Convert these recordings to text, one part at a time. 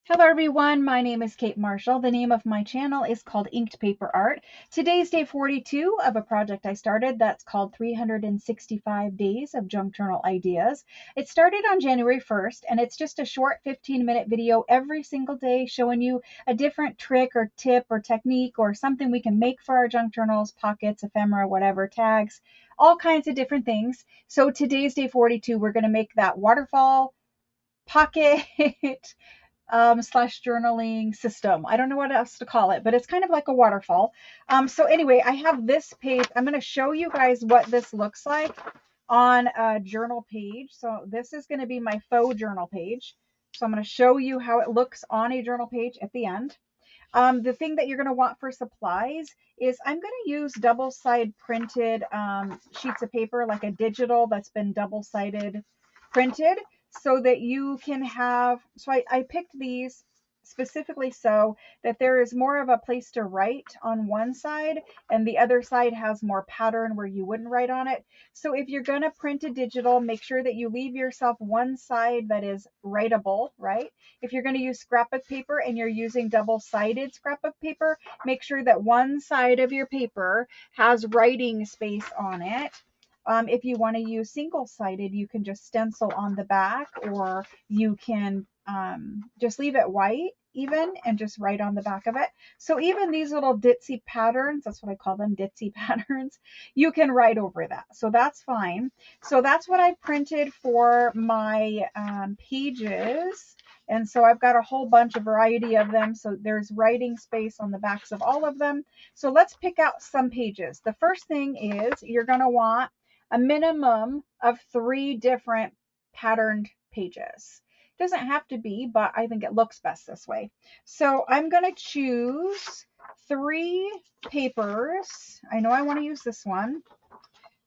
Hello everyone, my name is Kate Marshall. The name of my channel is called Inked Paper Art. Today's day 42 of a project I started that's called 365 Days of Junk Journal Ideas. It started on January 1st and it's just a short 15-minute video every single day showing you a different trick or tip or technique or something we can make for our junk journals, pockets, ephemera, whatever, tags, all kinds of different things. So today's day 42, we're going to make that waterfall pocket slash journaling system. I don't know what else to call it, but it's kind of like a waterfall. So anyway, I have this page. I'm going to show you guys what this looks like on a journal page. So this is going to be my faux journal page. So I'm going to show you how it looks on a journal page at the end. The thing that you're going to want for supplies is I'm going to use double-sided printed sheets of paper, like a digital that's been double-sided printed, so that you can have, so I picked these specifically so that there is more of a place to write on one side and the other side has more pattern where you wouldn't write on it. So if you're going to print a digital, make sure that you leave yourself one side that is writable, right? If you're going to use scrapbook paper and you're using double-sided scrapbook paper, make sure that one side of your paper has writing space on it. If you want to use single-sided, you can just stencil on the back, or you can just leave it white even and just write on the back of it. So even these little ditzy patterns, that's what I call them, ditzy patterns, you can write over that. So that's fine. So that's what I printed for my pages. And so I've got a whole bunch of variety of them. So there's writing space on the backs of all of them. So let's pick out some pages. The first thing is you're going to want a minimum of 3 different patterned pages. It doesn't have to be, but I think it looks best this way. So I'm going to choose 3 papers. I know I want to use this one.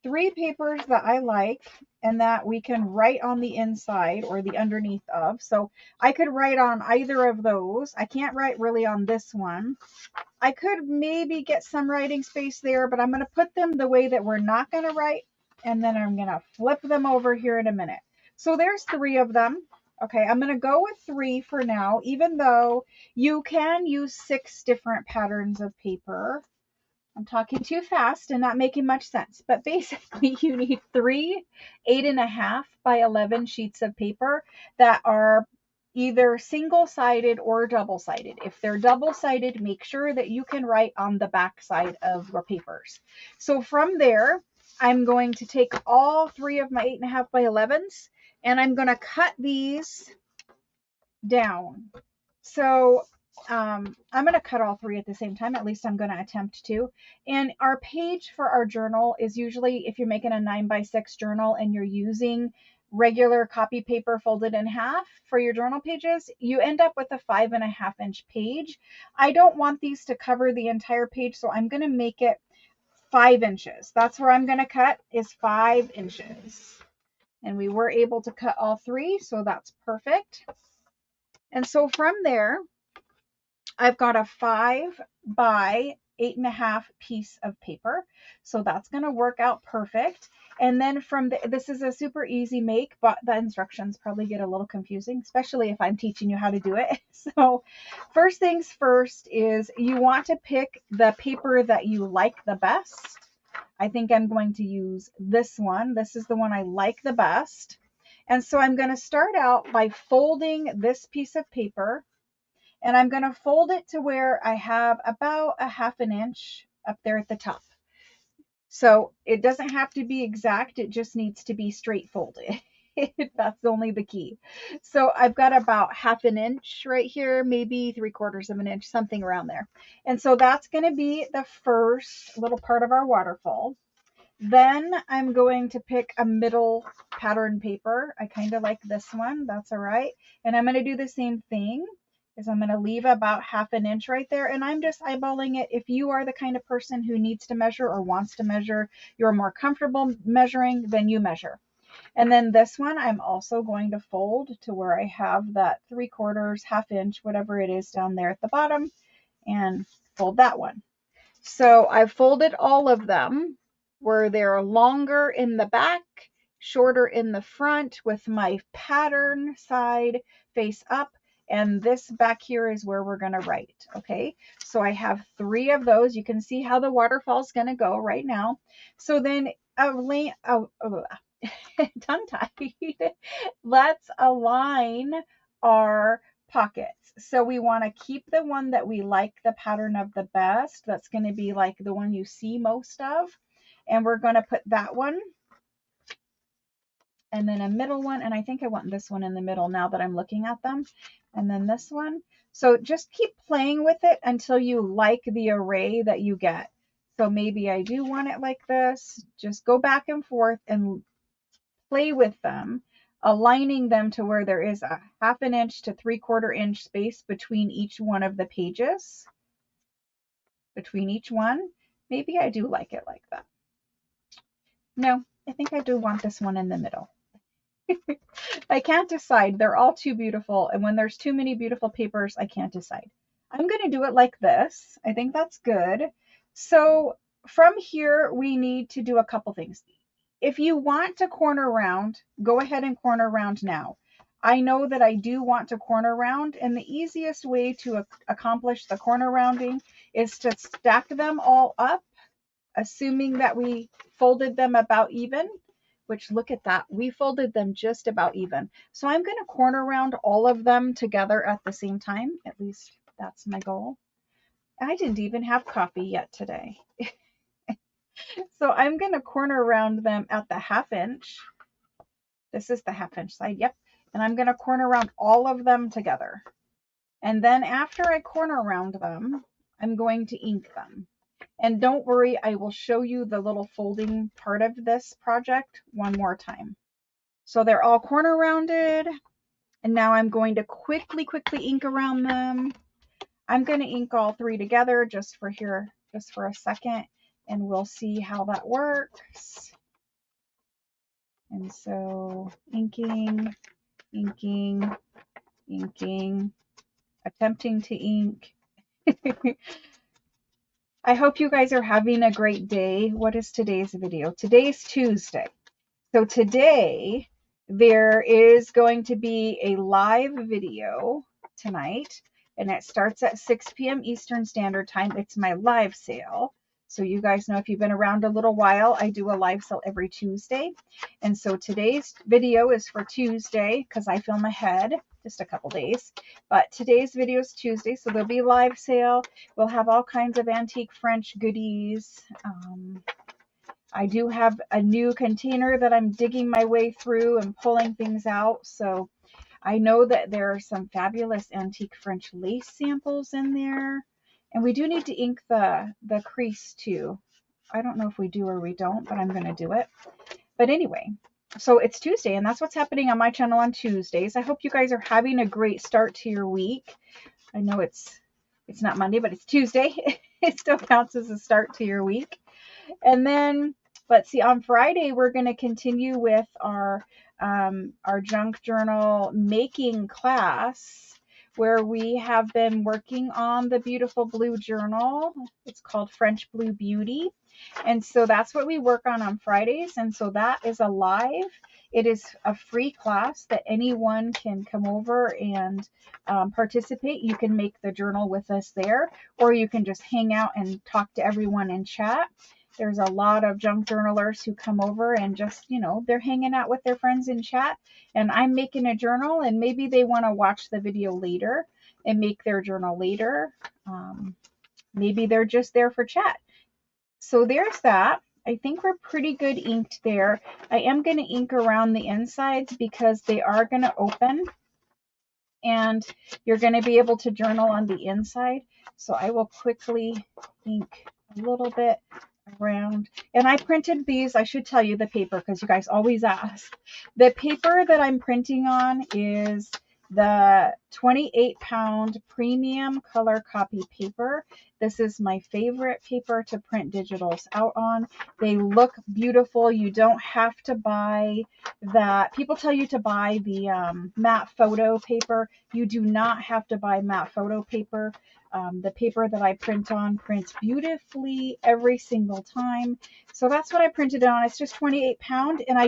3 papers that I like and that we can write on the inside or the underneath of. So I could write on either of those. I can't write really on this one. I could maybe get some writing space there, but I'm going to put them the way that we're not going to write, and then I'm going to flip them over here in a minute. So there's 3 of them. Okay, I'm going to go with 3 for now, even though you can use 6 different patterns of paper. I'm talking too fast and not making much sense, but basically you need 3 8.5 by 11 sheets of paper that are either single-sided or double-sided. If they're double-sided, make sure that you can write on the back side of your papers. So from there, I'm going to take all 3 of my 8.5 by 11s and I'm going to cut these down. So I'm going to cut all 3 at the same time. At least I'm going to attempt to. And our page for our journal is usually, if you're making a 9x6 journal and you're using regular copy paper folded in half for your journal pages, you end up with a 5.5-inch page. I don't want these to cover the entire page, so I'm going to make it 5 inches. That's where I'm going to cut, is 5 inches. And we were able to cut all 3, so that's perfect. And so from there, I've got a 5 by 8.5 piece of paper. So that's going to work out perfect. And then from this is a super easy make, but the instructions probably get a little confusing, especially if I'm teaching you how to do it. So first things first is you want to pick the paper that you like the best. I think I'm going to use this one. This is the one I like the best. And so I'm going to start out by folding this piece of paper. And I'm going to fold it to where I have about a 1/2 inch up there at the top. So it doesn't have to be exact. It just needs to be straight folded. That's only the key. So I've got about 1/2 inch right here, maybe 3/4 of an inch, something around there. And so that's going to be the first little part of our waterfall. Then I'm going to pick a middle pattern paper. I kind of like this one. That's all right. And I'm going to do the same thing. Is I'm going to leave about 1/2 inch right there, and I'm just eyeballing it. If you are the kind of person who needs to measure or wants to measure, you're more comfortable measuring, then you measure. And then this one I'm also going to fold to where I have that 3/4, 1/2 inch, whatever it is down there at the bottom, and fold that one. So I've folded all of them where they're longer in the back, shorter in the front, with my pattern side face up, and this back here is where we're going to write. Okay, so I have 3 of those. You can see how the waterfall is going to go right now. So then tongue-tied. Let's align our pockets. So we want to keep the one that we like the pattern of the best. That's going to be like the one you see most of. And we're going to put that one and then a middle one. And I think I want this one in the middle now that I'm looking at them. And then this one. So just keep playing with it until you like the array that you get. So maybe I do want it like this. Just go back and forth and play with them, aligning them to where there is a 1/2 inch to 3/4 inch space between each one of the pages. Between each one. Maybe I do like it like that. No, I think I do want this one in the middle. I can't decide. They're all too beautiful. And when there's too many beautiful papers, I can't decide. I'm going to do it like this. I think that's good. So from here, we need to do a couple things. If you want to corner round, go ahead and corner round now. I know that I do want to corner round, and the easiest way to accomplish the corner rounding is to stack them all up, assuming that we folded them about even, which look at that, we folded them just about even. So I'm going to corner round all of them together at the same time. At least that's my goal. I didn't even have coffee yet today. So I'm going to corner round them at the 1/2 inch. This is the 1/2 inch side. Yep. And I'm going to corner round all of them together. And then after I corner round them, I'm going to ink them. And don't worry, I will show you the little folding part of this project one more time. So they're all corner rounded. And now I'm going to quickly ink around them. I'm going to ink all 3 together just for a second. And we'll see how that works. And so inking, inking, inking, attempting to ink. I hope you guys are having a great day. What is today's video? Today's Tuesday. So today there is going to be a live video tonight, and it starts at 6 p.m. Eastern Standard Time. It's my live sale. So you guys know, if you've been around a little while, I do a live sale every Tuesday. And so today's video is for Tuesday because I film ahead just a couple days. But today's video is Tuesday, so there'll be a live sale. We'll have all kinds of antique French goodies. I do have a new container that I'm digging my way through and pulling things out. So I know that there are some fabulous antique French lace samples in there. And we do need to ink the crease too. I don't know if we do or we don't, but I'm going to do it. But anyway, so it's Tuesday, and that's what's happening on my channel on Tuesdays. I hope you guys are having a great start to your week. I know it's not Monday, but it's Tuesday. It still counts as a start to your week. And then, let's see, on Friday, we're going to continue with our junk journal making class, where we have been working on the beautiful blue journal. It's called French Blue Beauty. And so that's what we work on Fridays. And so that is a live. It is a free class that anyone can come over and participate. You can make the journal with us there, or you can just hang out and talk to everyone in chat. There's a lot of junk journalers who come over and just, they're hanging out with their friends in chat, and I'm making a journal, and maybe they want to watch the video later and make their journal later. Maybe they're just there for chat. So there's that. I think we're pretty good inked there. I am going to ink around the insides because they are going to open, and you're going to be able to journal on the inside. So I will quickly ink a little bit around. And I printed these. I should tell you the paper because you guys always ask. The paper that I'm printing on is the 28-pound premium color copy paper. This is my favorite paper to print digitals out on. They look beautiful. You don't have to buy that. People tell you to buy the matte photo paper. You do not have to buy matte photo paper. The paper that I print on prints beautifully every single time. So that's what I printed on. It's just 28 pound, and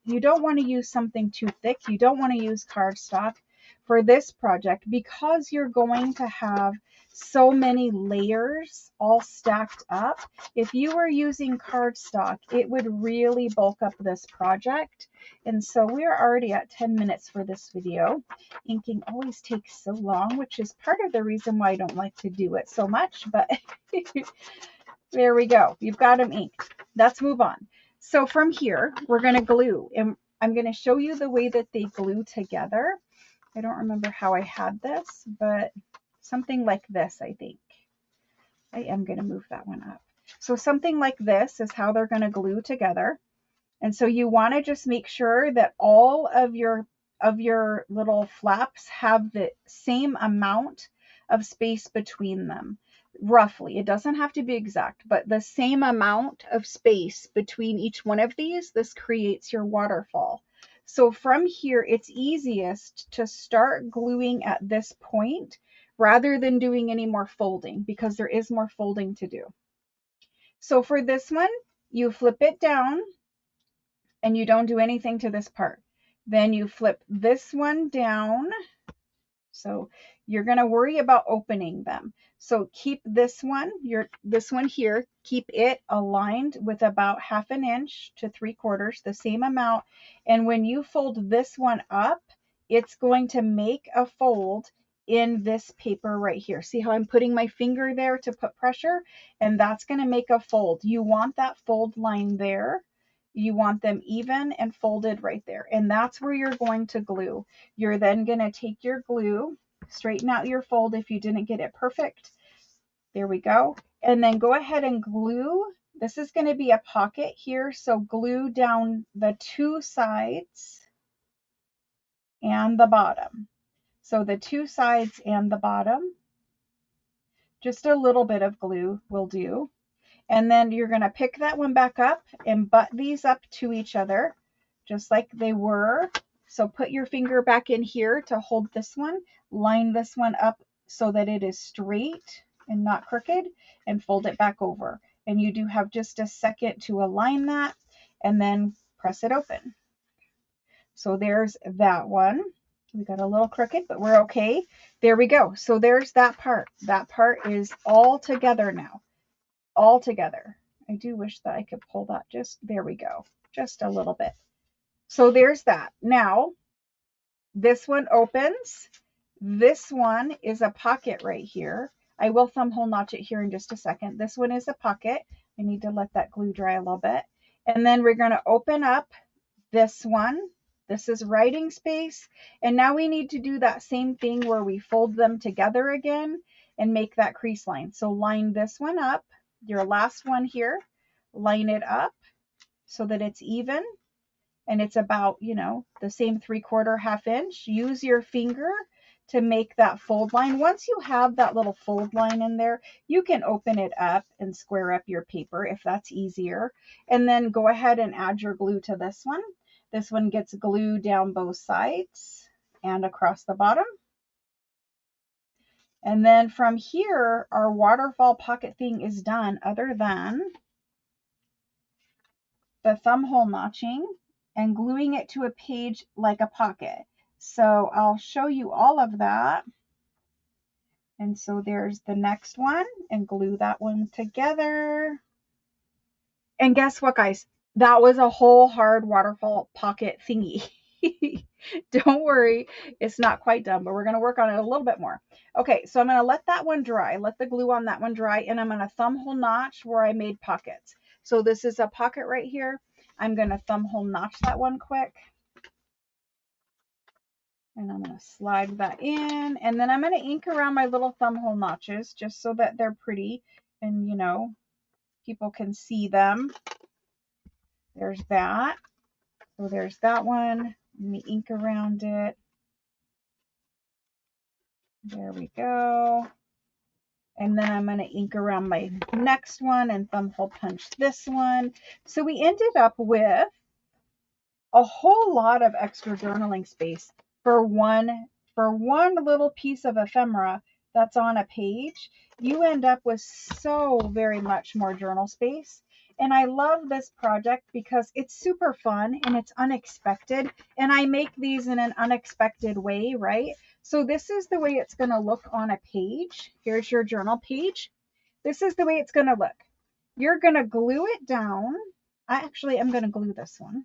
you don't want to use something too thick. You don't want to use cardstock. for this project, because you're going to have so many layers all stacked up, if you were using cardstock, it would really bulk up this project. And so we're already at 10 minutes for this video. Inking always takes so long, which is part of the reason why I don't like to do it so much, but there we go. You've got them inked. Let's move on. So from here, we're going to glue, and I'm going to show you the way that they glue together. I don't remember how I had this, but something like this, I think. I am going to move that one up. So something like this is how they're going to glue together. And so you want to just make sure that all of your little flaps have the same amount of space between them. Roughly, it doesn't have to be exact, but the same amount of space between each one of these, this creates your waterfall. So from here, it's easiest to start gluing at this point rather than doing any more folding, because there is more folding to do. So for this one, you flip it down and you don't do anything to this part. Then you flip this one down. So you're going to worry about opening them. So keep this one here, keep it aligned with about 1/2 inch to 3/4, the same amount. And when you fold this one up, it's going to make a fold in this paper right here. See how I'm putting my finger there to put pressure? And that's going to make a fold. You want that fold line there. You want them even and folded right there. And that's where you're going to glue. You're then going to take your glue, straighten out your fold if you didn't get it perfect. There we go. And then go ahead and glue. This is going to be a pocket here. So glue down the 2 sides and the bottom. So the 2 sides and the bottom. Just a little bit of glue will do. And then you're going to pick that one back up and butt these up to each other, just like they were. So put your finger back in here to hold this one, line this one up so that it is straight and not crooked, and fold it back over. And you do have just a second to align that, and then press it open. So there's that one. We got a little crooked, but we're okay. There we go. So there's that part. That part is all together now. All together. I do wish that I could pull that just, there we go, just a little bit. So there's that. Now, this one opens. This one is a pocket right here. I will thumb hole notch it here in just a second. This one is a pocket. I need to let that glue dry a little bit. And then we're going to open up this one. This is writing space. And now we need to do that same thing where we fold them together again and make that crease line. So line this one up. Your last one here, line it up so that it's even, and it's about, you know, the same 3/4, 1/2 inch. Use your finger to make that fold line. Once you have that little fold line in there, you can open it up and square up your paper if that's easier. And then go ahead and add your glue to this one. This one gets glued down both sides and across the bottom. And then from here, our waterfall pocket thing is done, other than the thumb hole notching and gluing it to a page like a pocket. So I'll show you all of that. And so there's the next one, and glue that one together. And guess what, guys? That was a whole hard waterfall pocket thingy. Don't worry, it's not quite done, but we're going to work on it a little bit more. Okay, so I'm going to let that one dry, let the glue on that one dry, and I'm going to thumb hole notch where I made pockets. So this is a pocket right here. I'm going to thumb hole notch that one quick. And I'm going to slide that in, and then I'm going to ink around my little thumb hole notches just so that they're pretty and, you know, people can see them. There's that. So there's that one. Let me ink around it. There we go. And then I'm going to ink around my next one and thumb hole punch this one. So we ended up with a whole lot of extra journaling space for one little piece of ephemera that's on a page. You end up with so very much more journal space. And I love this project because it's super fun and it's unexpected. And I make these in an unexpected way, right? So this is the way it's going to look on a page. Here's your journal page. This is the way it's going to look. You're going to glue it down. I'm going to glue this one.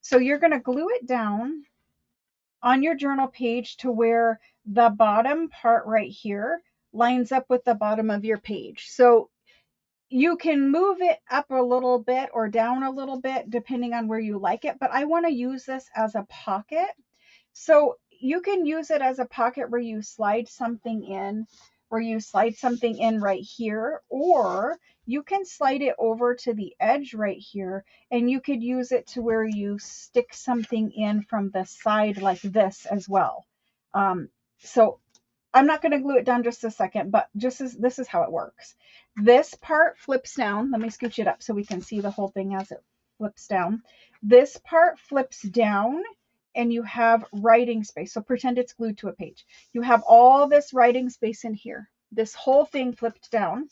So you're going to glue it down on your journal page to where the bottom part right here lines up with the bottom of your page. So you can move it up a little bit or down a little bit depending on where you like it, but I want to use this as a pocket. So you can use it as a pocket where you slide something in, right here, or you can slide it over to the edge right here, and you could use it to where you stick something in from the side like this as well. So I'm not going to glue it down just a second, but this is how it works. This part flips down. Let me scooch it up so we can see the whole thing as it flips down. This part flips down and you have writing space. So pretend it's glued to a page. You have all this writing space in here. This whole thing flipped down.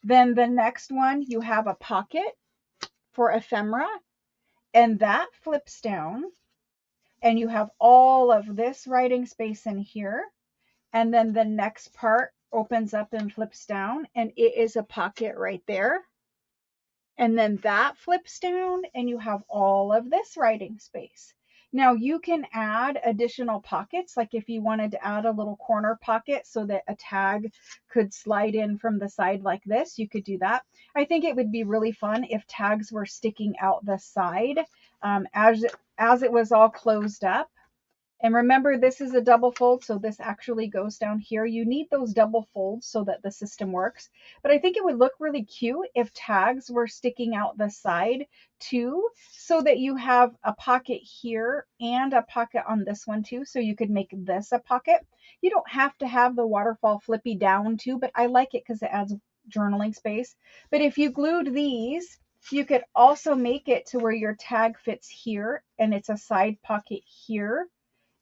Then the next one, you have a pocket for ephemera, and that flips down. And you have all of this writing space in here. And then the next part opens up and flips down, and it is a pocket right there. And then that flips down and you have all of this writing space. Now you can add additional pockets, like if you wanted to add a little corner pocket so that a tag could slide in from the side like this, you could do that. I think it would be really fun if tags were sticking out the side as it was all closed up. And remember, this is a double fold, so this actually goes down here. You need those double folds so that the system works. But I think it would look really cute if tags were sticking out the side too, so that you have a pocket here and a pocket on this one too. So you could make this a pocket. You don't have to have the waterfall flippy down too, but I like it because it adds journaling space. But if you glued these, you could also make it to where your tag fits here and it's a side pocket here.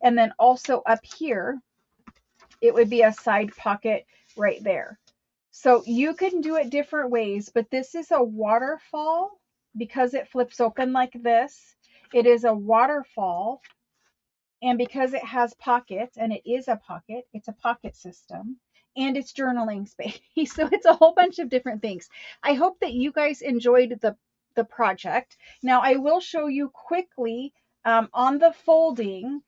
And then also up here, it would be a side pocket right there. So you can do it different ways, but this is a waterfall because it flips open like this. It is a waterfall. And because it has pockets, and it is a pocket, it's a pocket system, and it's journaling space. So it's a whole bunch of different things. I hope that you guys enjoyed the project. Now I will show you quickly on the folding.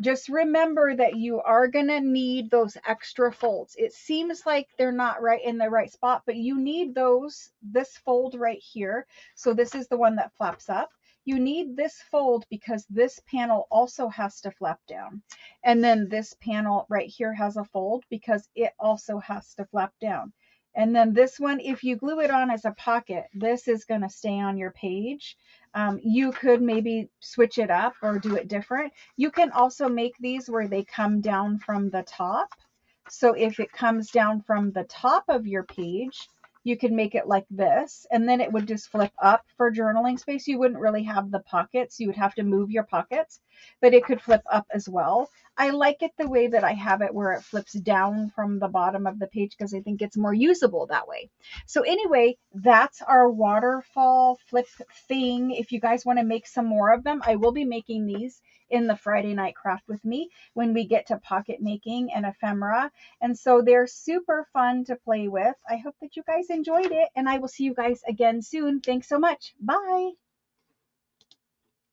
Just remember that you are going to need those extra folds. It seems like they're not right in the right spot, but you need this fold right here. So this is the one that flaps up. You need this fold because this panel also has to flap down. And then this panel right here has a fold because it also has to flap down. And then this one, if you glue it on as a pocket, this is going to stay on your page. You could maybe switch it up or do it different. You can also make these where they come down from the top. So if it comes down from the top of your page, you could make it like this, and then it would just flip up for journaling space. You wouldn't really have the pockets. You would have to move your pockets, but it could flip up as well. I like it the way that I have it where it flips down from the bottom of the page because I think it's more usable that way. So anyway, that's our waterfall flip thing. If you guys want to make some more of them, I will be making these in the Friday night craft with me when we get to pocket making and ephemera. And so they're super fun to play with. I hope that you guys enjoyed it, and I will see you guys again soon. Thanks so much. Bye.